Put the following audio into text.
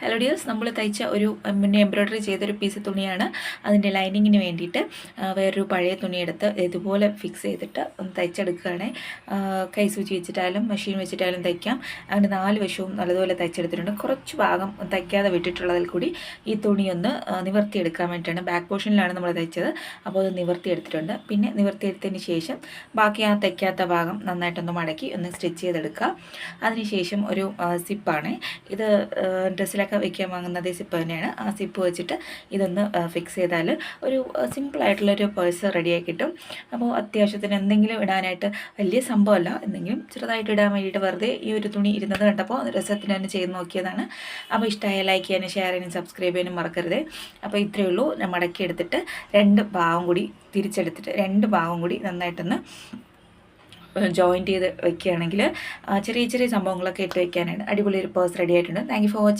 Hello dears, നമ്മൾ തയ്ച്ച ഒരു മുന്നേ എംബ്രോയ്ഡറി ചെയ്തൊരു പീസ് തുണിയാണ്. അതിൻ്റെ ലൈനിങ്ങിന് വേണ്ടിയിട്ട് വേറൊരു പഴയ തുണിയെടുത്ത് ഇതുപോലെ ഫിക്സ് ചെയ്തിട്ട് ഒന്ന് തയ്ച്ചെടുക്കുകയാണ്. കൈ സൂചി വെച്ചിട്ടായാലും മെഷീൻ വെച്ചിട്ടായാലും തയ്ക്കാം. അതിൻ്റെ 4 വശവും നല്ലതുപോലെ തയ്ച്ചെടുത്തിട്ടുണ്ട്. കുറച്ച് ഭാഗം തയ്ക്കാതെ വിട്ടിട്ടുള്ളതിൽ കൂടി ഈ തുണി ഒന്ന് നിവർത്തിയെടുക്കാൻ വേണ്ടിയിട്ടാണ്. ബാക്ക് പോർഷനിലാണ് നമ്മൾ തയ്ച്ചത്, അപ്പോൾ അത് നിവർത്തിയെടുത്തിട്ടുണ്ട്. പിന്നെ നിവർത്തിയെടുത്തതിന് ശേഷം ബാക്കി ആ തയ്ക്കാത്ത ഭാഗം നന്നായിട്ടൊന്ന് മടക്കി ഒന്ന് സ്റ്റിച്ച് ചെയ്തെടുക്കുക. അതിനുശേഷം ഒരു സിപ്പാണ് ഇത്, ഡ്രസ്സിലൊക്കെ വയ്ക്കാൻ വാങ്ങുന്നത് സിപ്പ് തന്നെയാണ്. ആ സിപ്പ് വെച്ചിട്ട് ഇതൊന്ന് ഫിക്സ് ചെയ്താൽ ഒരു സിമ്പിളായിട്ടുള്ളൊരു പേഴ്സ് റെഡിയായി കിട്ടും. അപ്പോൾ അത്യാവശ്യത്തിന് എന്തെങ്കിലും ഇടാനായിട്ട് വലിയ സംഭവമല്ല, എന്തെങ്കിലും ചെറുതായിട്ട് ഇടാൻ വേണ്ടിയിട്ട് വെറുതെ ഈ ഒരു തുണി ഇരുന്നത് കണ്ടപ്പോൾ രസത്തിന് തന്നെ ചെയ്ത് നോക്കിയതാണ്. അപ്പോൾ ഇഷ്ടമായ ലൈക്ക് ചെയ്യാനും ഷെയർ ചെയ്യാനും സബ്സ്ക്രൈബ് ചെയ്യാനും മറക്കരുത്. അപ്പോൾ ഇത്രയേ ഉള്ളൂ. ഞാൻ മടക്കി എടുത്തിട്ട് 2 ഭാഗം കൂടി തിരിച്ചെടുത്തിട്ട് 2 ഭാഗം കൂടി നന്നായിട്ടൊന്ന് ജോയിൻറ്റ് ചെയ്ത് വെക്കുകയാണെങ്കിൽ ചെറിയ ചെറിയ സംഭവങ്ങളൊക്കെ ഇട്ട് വയ്ക്കാനാണ്. അടിപൊളി ഒരു പേഴ്സ് റെഡി ആയിട്ടുണ്ട്. Thank you for watching.